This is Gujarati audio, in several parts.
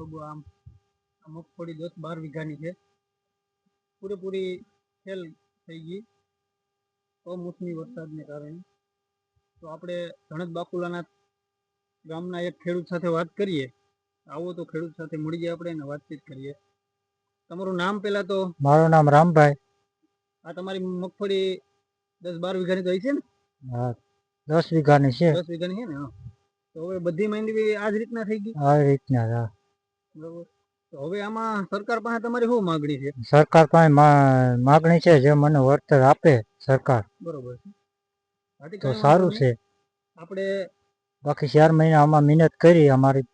લગભગ આમ મગફળી 10-12 વીઘાની છે, પૂરેપૂરી ફેલ થઈ ગઈ કમોસમી વરસાદને કારણે. તો આપણે ધણત બાકુલાના ગામના એક ખેડૂત સાથે વાત કરીએ. આવો તો ખેડૂત સાથે મળી જાય આપણે અને વાતચીત કરીએ. તમારું નામ પહેલા તો? મારું નામ રામભાઈ. આ તમારી મગફળી 10-12 વીઘાની તો છે ને? હા, 10 વીઘાની છે. 10 વીઘાની છે ને? હા. તો હવે બધી માંડવી આ જ રીતના થઈ ગઈ? આ રીતના. હા. બરોબર. તો હવે આમાં સરકાર પાસે તમારી શું માગણી છે? સરકાર પાસે માગણી છે જે મને વળતર આપે સરકાર. બરોબર છે, તો સારું છે. આપણે બાકી 4 મહિના આમાં મહેનત કરી, અમારી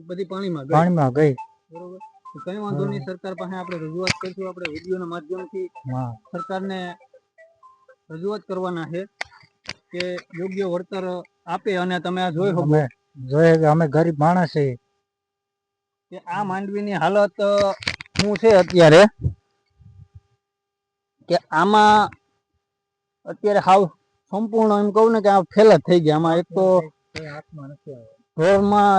બધી પાણીમાં ગઈ. બરોબર. કઈ વાંધો નહીં, સરકાર પાસે આપણે રજૂઆત કરીશું. આપણે વિડીયોના માધ્યમથી સરકારને રજૂઆત કરવાના છે કે યોગ્ય વળતર આપે. અને તમે આ જોઈ અમે ગરીબ માણસ છીએ કે આ માંડવીની હાલત શું છે અત્યારે, કે આમાં અત્યારે હાવ સંપૂર્ણ એમ કહું ને કે આ ફેલ જ થઈ ગયા. આમાં એક તો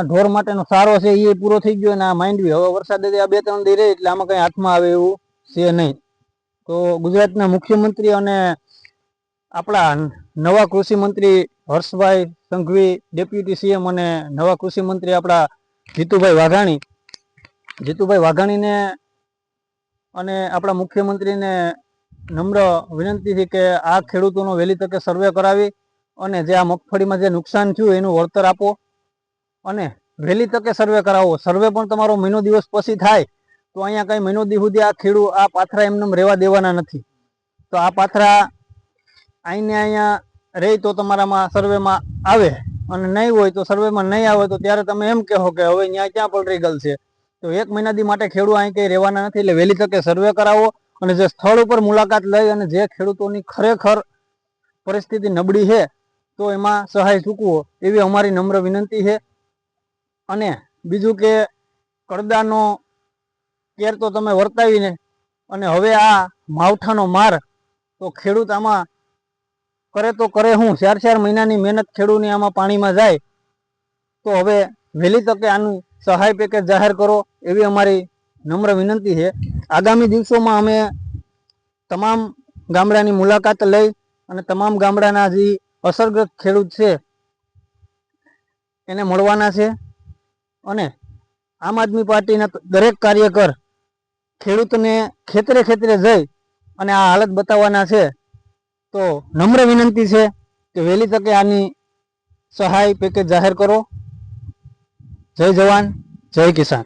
ઢોર માટેનો સારો છે એ પૂરો થઈ ગયો, અને આ માંડવી હવે વરસાદ 2-3 દી રહે એટલે આમાં કઈ હાથમાં આવે એવું છે નહીં. તો ગુજરાતના મુખ્યમંત્રી અને આપણા નવા કૃષિ મંત્રી હર્ષભાઈ સંઘવી, ડેપ્યુટી સીએમ, અને નવા કૃષિ મંત્રી આપણા જીતુભાઈ વાઘાણીને અને આપણા મુખ્યમંત્રીને નમ્ર વિનંતી છે કે આ ખેડૂતોનો વહેલી તકે સર્વે કરાવી અને જે આ મગફળીમાં જે નુકસાન થયું એનું વળતર આપો અને વહેલી તકે સર્વે કરાવો. સર્વે પણ તમારો મહિનો દિવસ પછી થાય તો અહીંયા કઈ મહિનો દી સુધી આ ખેડૂત આ પાથરા એમને રહેવા દેવાના નથી. તો આ પાથરા અહીંયા રહે તો તમારામાં સર્વેમાં આવે, અને નહીં હોય તો સર્વેમાં નહીં આવે તો ત્યારે તમે એમ કહો કે હવે અહીંયા ક્યાં પલરી ગયેલ છે. તો 1 મહિના દી માટે ખેડૂત અહીં કંઈ રહેવાના નથી. એટલે વહેલી તકે સર્વે કરાવો અને જે સ્થળ ઉપર મુલાકાત લઈ અને જે ખેડૂતોની ખરેખર પરિસ્થિતિ નબળી છે તો એમાં સહાય ચૂકવો એવી અમારી નમ્ર વિનંતી છે. અને બીજું કે કડદાનો કેર તો તમે વર્તાવીને, અને હવે આ માવઠાનો માર તો ખેડૂત આમાં કરે તો કરે હું, 4 મહિનાની મહેનત ખેડૂતની આમાં પાણીમાં જાય. તો હવે વહેલી તકે આનું સહાય પેકેજ જાહેર કરો એવી અમારી નમ્ર વિનંતી છે. આગામી દિવસોમાં અમે તમામ ગામડાની મુલાકાત લઈ અને તમામ ગામડાના જે અસરગ્રસ્ત ખેડૂત છે એને મળવાના છે. અને આમ આદમી પાર્ટીના દરેક કાર્યકર ખેડૂતને ખેતરે જઈ અને આ હાલત બતાવવાના છે. તો નમ્ર વિનંતી છે કે વહેલી તકે આની સહાય પેકેજ જાહેર કરો. જય જવાન, જય કિસાન.